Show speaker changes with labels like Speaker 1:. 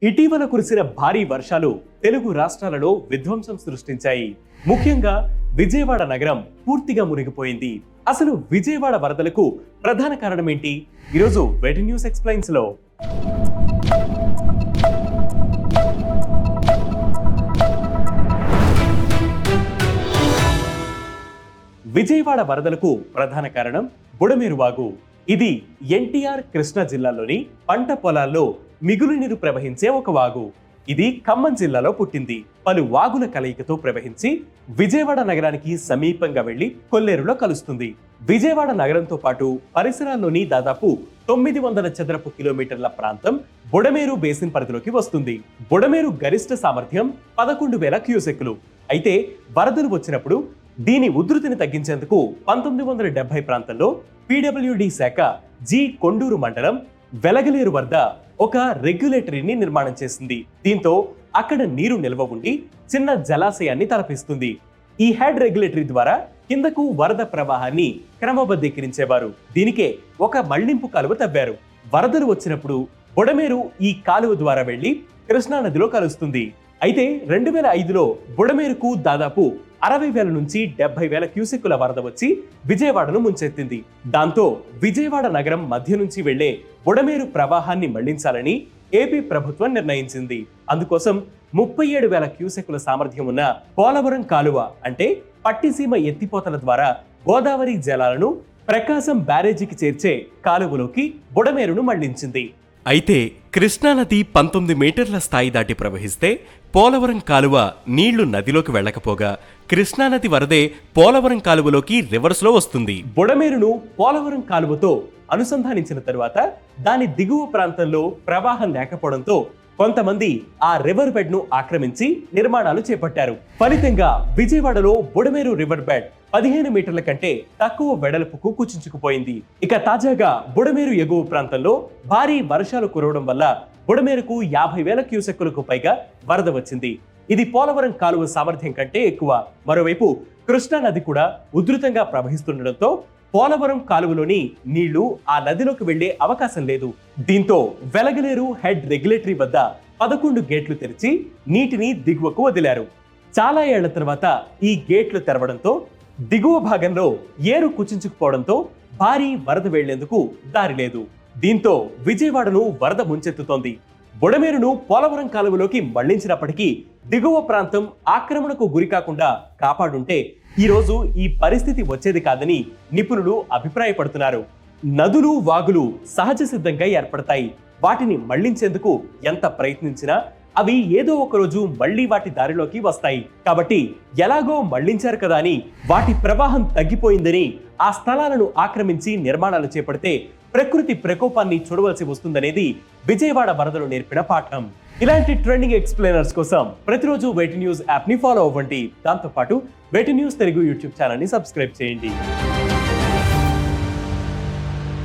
Speaker 1: ఇటీవల కురిసిన భారీ వర్షాలు తెలుగు రాష్ట్రాలలో విధ్వంసం సృష్టించాయి. ముఖ్యంగా విజయవాడ నగరం పూర్తిగా మునిగిపోయింది. అసలు విజయవాడ వరదలకు ప్రధాన కారణం ఏంటి? ఈరోజు వెటి న్యూస్ ఎక్స్ప్లెయిన్స్ లో విజయవాడ వరదలకు ప్రధాన కారణం బుడమేరు వాగు. ఇది ఎన్టీఆర్ కృష్ణా జిల్లాలోని పంట పొలాల్లో మిగులు నీరు ప్రవహించే ఒక వాగు. ఇది ఖమ్మం జిల్లాలో పుట్టింది. పలు వాగుల కలయికతో ప్రవహించి విజయవాడ నగరానికి సమీపంగా వెళ్లి కొల్లేరులో కలుస్తుంది. విజయవాడ నగరంతో పాటు పరిసరాల్లోని దాదాపు 900 చదరపు కిలోమీటర్ల ప్రాంతం బుడమేరు బేసిన్ పరిధిలోకి వస్తుంది. బుడమేరు గరిష్ట సామర్థ్యం 11,000 క్యూసెక్కులు. అయితే వరదలు వచ్చినప్పుడు దీని ఉధృతిని తగ్గించేందుకు 1970 ప్రాంతంలో పీడబ్ల్యూడీ శాఖ జి కొండూరు మండలం వెలగలేరు వద్ద ఒక రెగ్యులేటరీని నిర్మాణం చేసింది. దీంతో అక్కడ నీరు నిల్వ ఉండి చిన్న జలాశయాన్ని తలపిస్తుంది. ఈ హెడ్ రెగ్యులేటరీ ద్వారా కిందకు వరద ప్రవాహాన్ని క్రమబద్ధీకరించేవారు. దీనికే ఒక మళ్లింపు కాలువ తవ్వారు. వరదలు వచ్చినప్పుడు బుడమేరు ఈ కాలువ ద్వారా వెళ్లి కృష్ణా నదిలో కలుస్తుంది. అయితే 2005లో బుడమేరుకు దాదాపు 60,000 నుంచి 70,000 క్యూసెక్కుల వరద వచ్చి విజయవాడను ముంచెత్తింది. దాంతో విజయవాడ నగరం మధ్య నుంచి వెళ్లే బుడమేరు ప్రవాహాన్ని మళ్లించాలని ఏపీ ప్రభుత్వం నిర్ణయించింది. అందుకోసం 37,000 క్యూసెక్కుల సామర్థ్యం ఉన్న పోలవరం కాలువ అంటే పట్టిసీమ ఎత్తిపోతల ద్వారా గోదావరి జలాలను ప్రకాశం బ్యారేజీకి చేర్చే కాలువలోకి బుడమేరును మళ్లించింది.
Speaker 2: అయితే కృష్ణానది 19 మీటర్ల స్థాయి దాటి ప్రవహిస్తే పోలవరం కాలువ నీళ్లు నదిలోకి వెళ్లకపోగా కృష్ణానది వరదే పోలవరం కాలువలోకి రివర్స్ లో వస్తుంది.
Speaker 1: బుడమేరును పోలవరం కాలువతో అనుసంధానించిన తరువాత దాని దిగువ ప్రాంతంలో ప్రవాహం లేకపోవడంతో కొంతమంది ఆ రివర్ బెడ్ ను ఆక్రమించి నిర్మాణాలు చేపట్టారు. ఫలితంగా విజయవాడలో బుడమేరు రివర్ బెడ్ 15 మీటర్ల కంటే తక్కువ వెడల్పుకు కుచించుకుపోయింది. ఇక తాజాగా బుడమేరు ఎగువ ప్రాంతంలో భారీ వర్షాలు కురవడం వల్ల బుడమేరుకు 50,000 క్యూసెక్కులకు పైగా వరద వచ్చింది. ఇది పోలవరం కాలువ సామర్థ్యం కంటే ఎక్కువ. మరోవైపు కృష్ణా నది కూడా ఉధృతంగా ప్రవహిస్తుండటంతో పోలవరం కాలువలోని నీళ్లు ఆ నదిలోకి వెళ్లే అవకాశం లేదు. దీంతో వెలగలేరు హెడ్ రెగ్యులేటరీ వద్ద 11 గేట్లు తెరిచి నీటిని దిగువకు వదిలారు. చాలా ఏళ్ల తర్వాత ఈ గేట్లు తెరవడంతో దిగువ భాగంలో ఏరు కుచించుకుపోవడంతో భారీ వరద వెళ్లేందుకు దారి లేదు. దీంతో విజయవాడను వరద ముంచెత్తుతోంది. బుడమేరును పోలవరం కాలువలోకి మళ్లించినప్పటికీ దిగువ ప్రాంతం ఆక్రమణకు గురికాకుండా కాపాడుంటే ఈ రోజు ఈ పరిస్థితి వచ్చేది కాదని నిపుణులు అభిప్రాయపడుతున్నారు. నదులు వాగులు సహజ సిద్ధంగా ఏర్పడతాయి. వాటిని మళ్లించేందుకు ఎంత ప్రయత్నించినా అవి ఏదో ఒక రోజు మళ్లీ వాటి దారిలోకి వస్తాయి. కాబట్టి ఎలాగో మళ్లించారు కదా అని వాటి ప్రవాహం తగ్గిపోయిందని ఆ స్థలాలను ఆక్రమించి నిర్మాణాలు చేపడితే ప్రకృతి ప్రకోపాన్ని చూడవలసి వస్తుందనేది విజయవాడ వరదలు నేర్పిన పాఠం. ఇలాంటి ట్రెండింగ్ ఎక్స్ప్లెయినర్స్ కోసం ప్రతిరోజు వెటి న్యూస్ యాప్ ని ఫాలో అవ్వండి. దాంతోపాటు వెటి న్యూస్ తెలుగు యూట్యూబ్ ఛానల్ ని సబ్స్క్రైబ్ చేయండి.